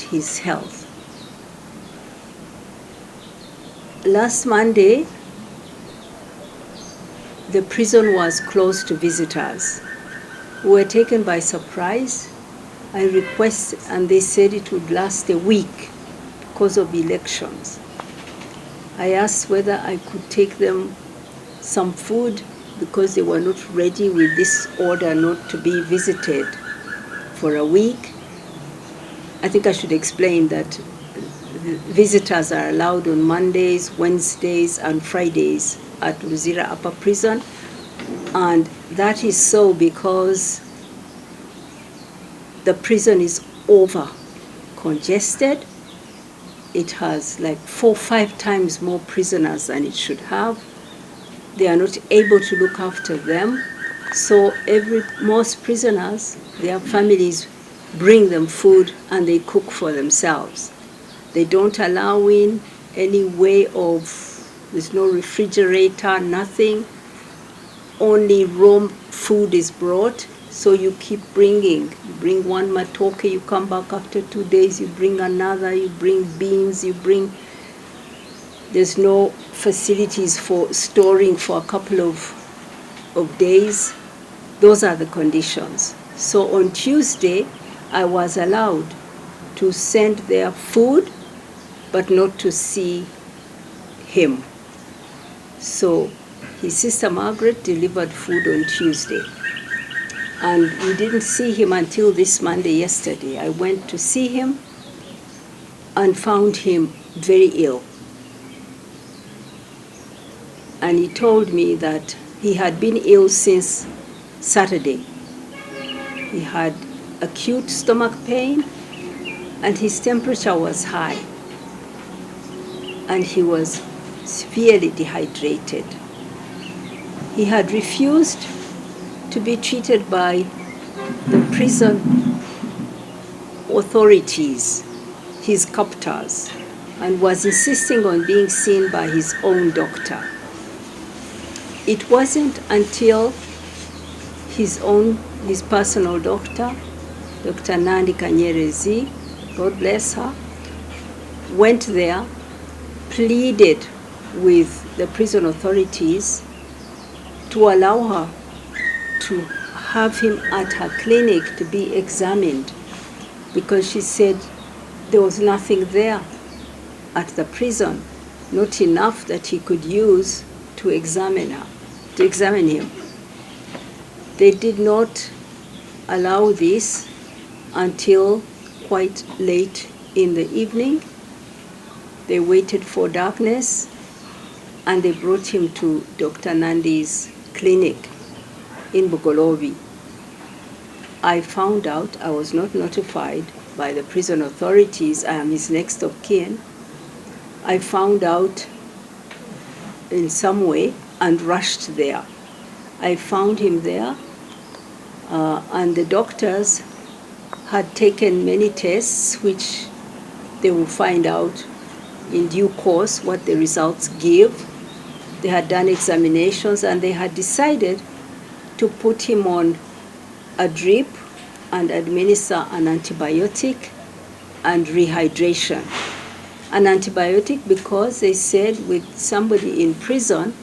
about his health. Last Monday, the prison was closed to visitors. We were taken by surprise. I requested, and they said it would last a week because of elections. I asked whether I could take them some food because they were not ready with this order not to be visited for a week. I think I should explain that visitors are allowed on Mondays, Wednesdays, and Fridays at Luzira Upper Prison. And that is so because the prison is over congested. It has like 4 or 5 times more prisoners than it should have. They are not able to look after them. So most prisoners, their families bring them food and they cook for themselves. They don't allow in any way of, there's no refrigerator, nothing. Only raw food is brought, so you keep bringing. You bring one matoke, you come back after 2 days, you bring another, you bring beans, there's no facilities for storing for a couple of days. Those are the conditions. So on Tuesday, I was allowed to send their food, but not to see him. So his sister Margaret delivered food on Tuesday. And we didn't see him until this Monday, yesterday. I went to see him and found him very ill. And he told me that he had been ill since Saturday. He had acute stomach pain and his temperature was high. And he was severely dehydrated. He had refused to be treated by the prison authorities, his captors, and was insisting on being seen by his own doctor. It wasn't until his personal doctor, Dr. Nandi Kanyerezi, God bless her, went there, pleaded with the prison authorities to allow her to have him at her clinic to be examined, because she said there was nothing there at the prison, not enough that he could use to examine him. They did not allow this until quite late in the evening. They waited for darkness and they brought him to Dr. Nandi's clinic in Bugolobi. I found out, I was not notified by the prison authorities, I am his next of kin. I found out in some way and rushed there. I found him there and the doctors had taken many tests which they will find out in due course what the results give. They had done examinations and they had decided to put him on a drip and administer an antibiotic and rehydration. An antibiotic because they said with somebody in prison,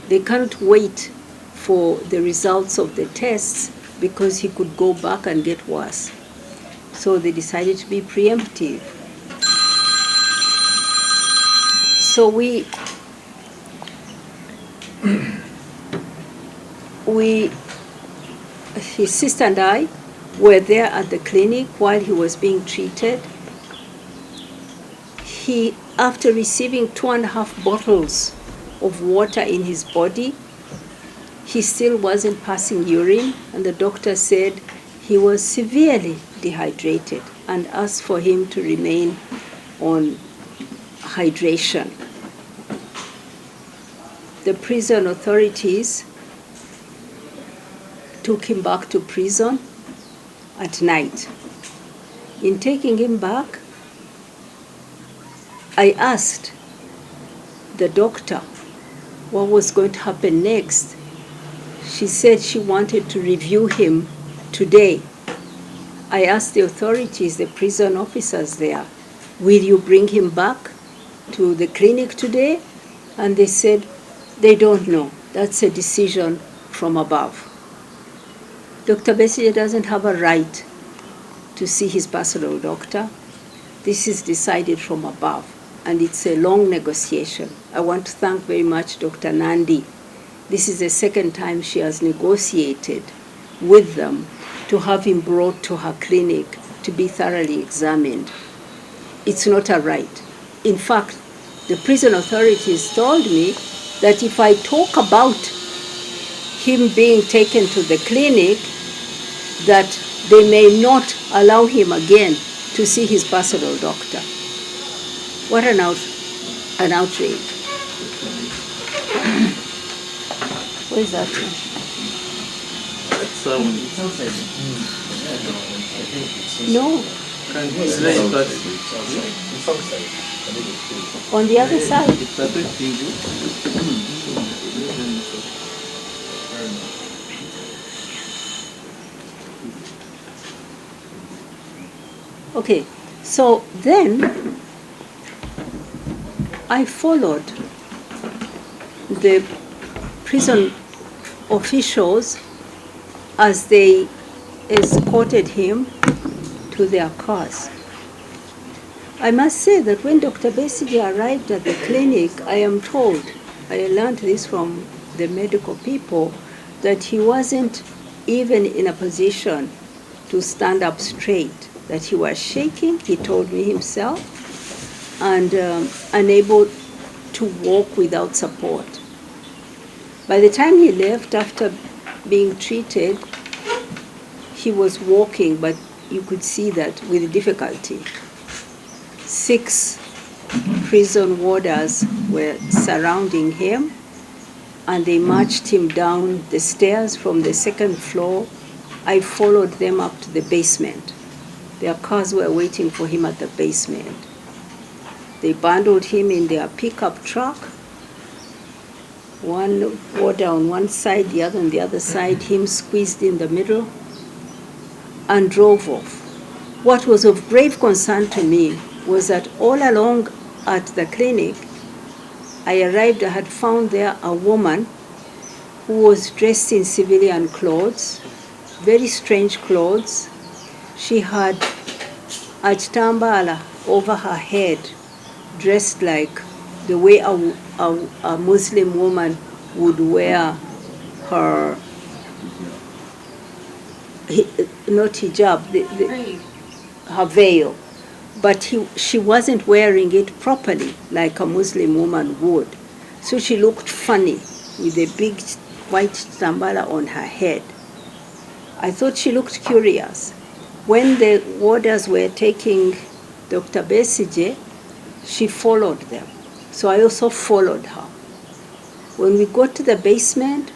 they can't wait for the results of the tests because he could go back and get worse. So they decided to be preemptive. So his sister and I were there at the clinic while he was being treated. He, after receiving 2.5 bottles of water in his body, he still wasn't passing urine, and the doctor said he was severely dehydrated and asked for him to remain on hydration. The prison authorities took him back to prison at night. In taking him back, I asked the doctor what was going to happen next. She said she wanted to review him today I asked the authorities, the prison officers there, will you bring him back to the clinic today? And they said, they don't know. That's a decision from above. Dr. Besigye doesn't have a right to see his personal doctor. This is decided from above, and it's a long negotiation. I want to thank very much Dr. Nandi. This is the second time she has negotiated with them to have him brought to her clinic to be thoroughly examined. It's not a right. In fact, the prison authorities told me that if I talk about him being taken to the clinic, that they may not allow him again to see his personal doctor. What an outrage. What is that? That's it's outside. No, Can you explain that? on the other side. It's affecting you. Okay, so then I followed the prison officials as they escorted him to their cars. I must say that when Dr. Besigye arrived at the clinic, I am told, I learned this from the medical people, that he wasn't even in a position to stand up straight, that he was shaking, he told me himself, and unable to walk without support. By the time he left after being treated, he was walking, but you could see that with difficulty. 6 prison warders were surrounding him, and they marched him down the stairs from the 2nd floor. I followed them up to the basement. Their cars were waiting for him at the basement. They bundled him in their pickup truck, one warder on one side, the other on the other side, him squeezed in the middle, and drove off. What was of grave concern to me was that all along at the clinic, I arrived, I had found there a woman who was dressed in civilian clothes, very strange clothes. She had a chitambala over her head, dressed like the way a Muslim woman would wear her, not hijab, her veil. But she wasn't wearing it properly like a Muslim woman would. So she looked funny with a big white chitambala on her head. I thought she looked curious. When the warders were taking Dr. Besigye, she followed them. So I also followed her. When we got to the basement,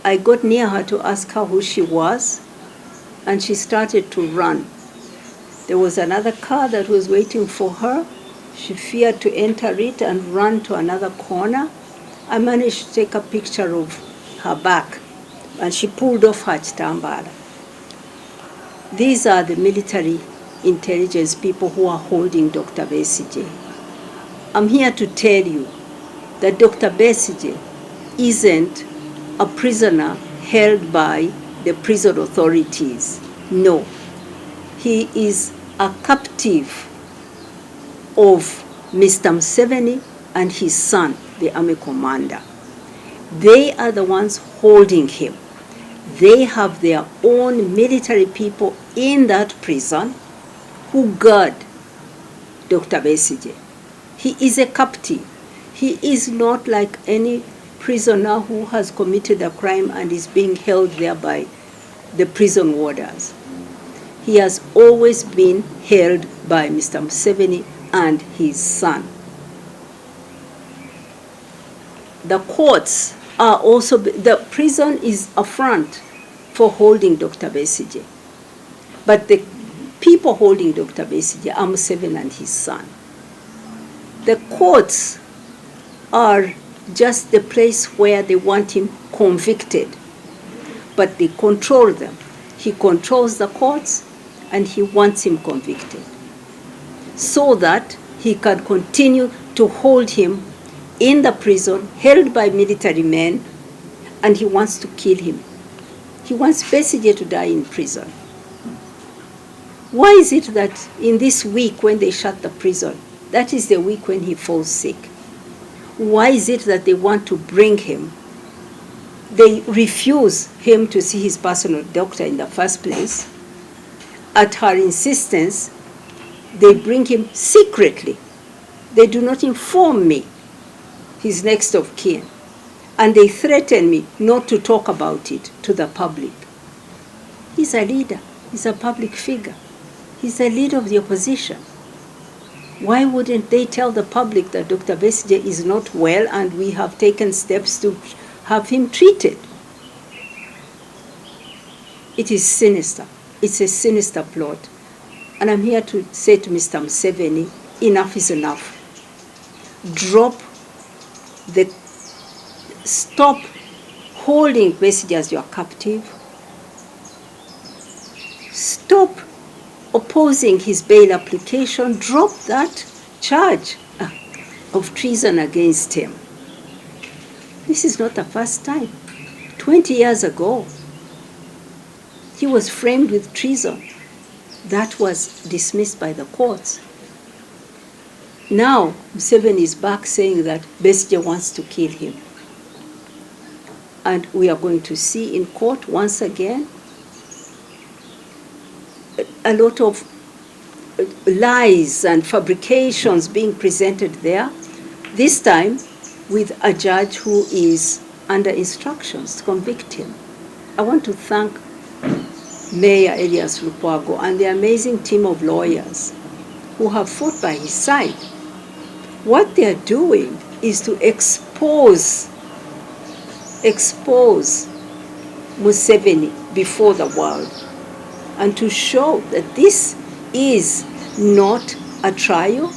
I got near her to ask her who she was, and she started to run. There was another car that was waiting for her. She feared to enter it and ran to another corner. I managed to take a picture of her back, and she pulled off her chitambala. These are the military intelligence people who are holding Dr. Besigye. I'm here to tell you that Dr. Besigye isn't a prisoner held by the prison authorities. No. He is a captive of Mr. Museveni and his son, the army commander. They are the ones holding him. They have their own military people in that prison who guard Dr. Besigye. He is a captive. He is not like any prisoner who has committed a crime and is being held there by the prison warders. He has always been held by Mr. Museveni and his son. The courts are also, the prison is a front for holding Dr. Besigye. But the people holding Dr. Besigye are Museveni and his son. The courts are just the place where they want him convicted, but they control them. He controls the courts, and he wants him convicted so that he can continue to hold him in the prison, held by military men, and he wants to kill him. He wants Besigye to die in prison. Why is it that in this week when they shut the prison, that is the week when he falls sick? Why is it that they want to bring him? They refuse him to see his personal doctor in the first place. At her insistence, they bring him secretly. They do not inform me, his next of kin. And they threaten me not to talk about it to the public. He's a leader. He's a public figure. He's the leader of the opposition. Why wouldn't they tell the public that Dr. Besigye is not well and we have taken steps to have him treated? It is sinister. It's a sinister plot. And I'm here to say to Mr. Museveni, enough is enough. Stop holding Besigye as your captive. Stop opposing his bail application. Drop that charge of treason against him. This is not the first time. 20 years ago, he was framed with treason. That was dismissed by the courts. Now, Museveni is back saying that Besigye wants to kill him. And we are going to see in court once again a lot of lies and fabrications being presented there, this time with a judge who is under instructions to convict him. I want to thank Mayor Elias Lukwago and the amazing team of lawyers who have fought by his side. What they are doing is to expose Museveni before the world and to show that this is not a trial.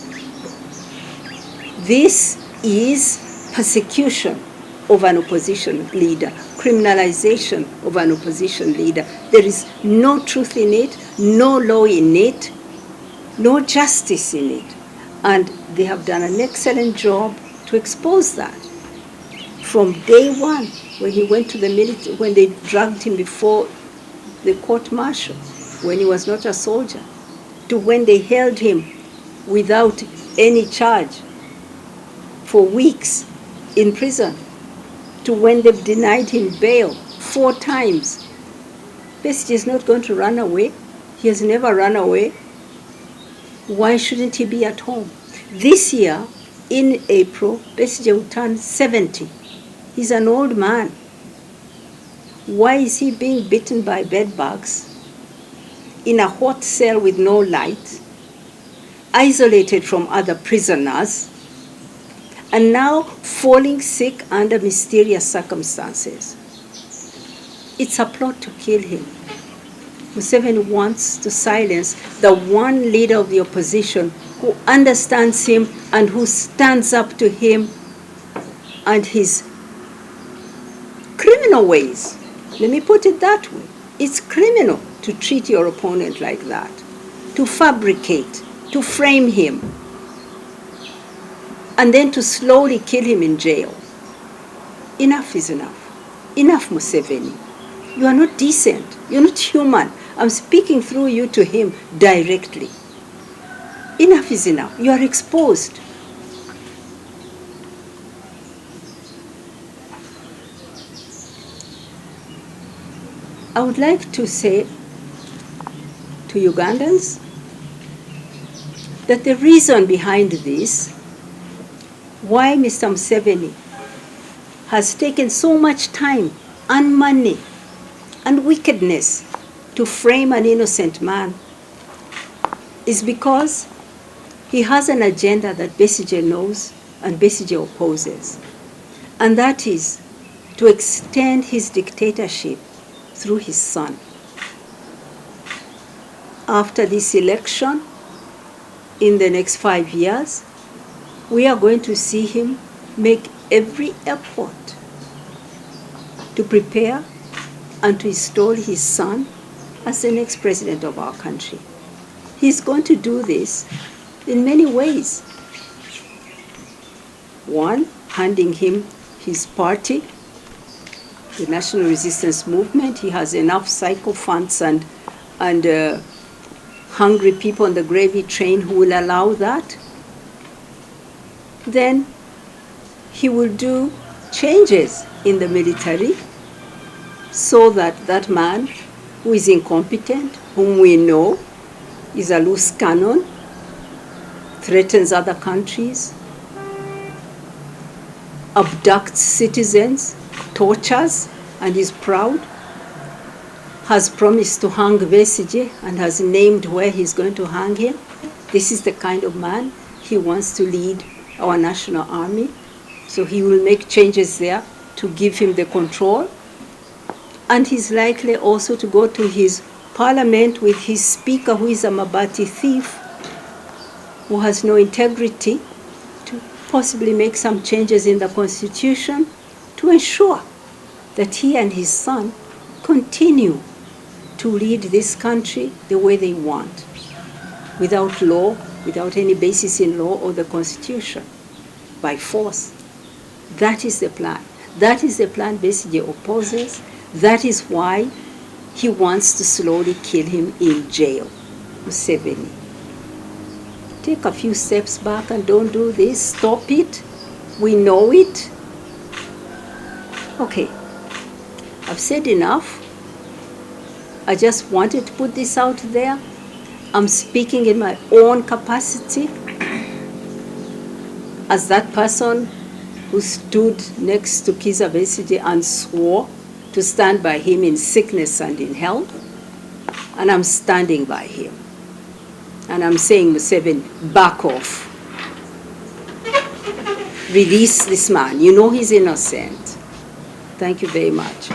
This is persecution of an opposition leader, criminalization of an opposition leader. There is no truth in it, no law in it, no justice in it. And they have done an excellent job to expose that. From day one, when he went to the military, when they dragged him before the court-martial, when he was not a soldier, to when they held him without any charge for weeks in prison, to when they've denied him bail 4 times. Besigye is not going to run away. He has never run away. Why shouldn't he be at home? This year, in April, Besigye will turn 70. He's an old man. Why is he being bitten by bed bugs in a hot cell with no light, isolated from other prisoners, and now falling sick under mysterious circumstances? It's a plot to kill him. Museveni wants to silence the one leader of the opposition who understands him and who stands up to him and his criminal ways. Let me put it that way. It's criminal to treat your opponent like that, to fabricate, to frame him, and then to slowly kill him in jail. Enough is enough. Enough, Museveni. You are not decent. You're not human. I'm speaking through you to him directly. Enough is enough. You are exposed. I would like to say to Ugandans that the reason behind this, why Mr. Museveni has taken so much time and money and wickedness to frame an innocent man, is because he has an agenda that Besigye knows and Besigye opposes. And that is to extend his dictatorship through his son. After this election, in the next 5 years, we are going to see him make every effort to prepare and to install his son as the next president of our country. He's going to do this in many ways. One, handing him his party, the National Resistance Movement. He has enough sycophants and hungry people on the gravy train who will allow that. Then he will do changes in the military so that that man who is incompetent, whom we know is a loose cannon, threatens other countries, abducts citizens, tortures, and is proud, has promised to hang Besigye and has named where he's going to hang him. This is the kind of man he wants to lead our national army. So he will make changes there to give him the control. And he's likely also to go to his parliament with his speaker, who is a Mabati thief, who has no integrity, to possibly make some changes in the constitution to ensure that he and his son continue to lead this country the way they want, without law, without any basis in law or the constitution, by force. That is the plan. That is the plan Besigye opposes. That is why he wants to slowly kill him in jail, Museveni. Take a few steps back and don't do this. Stop it. We know it. Okay, I've said enough. I just wanted to put this out there. I'm speaking in my own capacity as that person who stood next to Kizza Besigye and swore to stand by him in sickness and in health. And I'm standing by him. And I'm saying, Museveni, back off. Release this man. You know he's innocent. Thank you very much.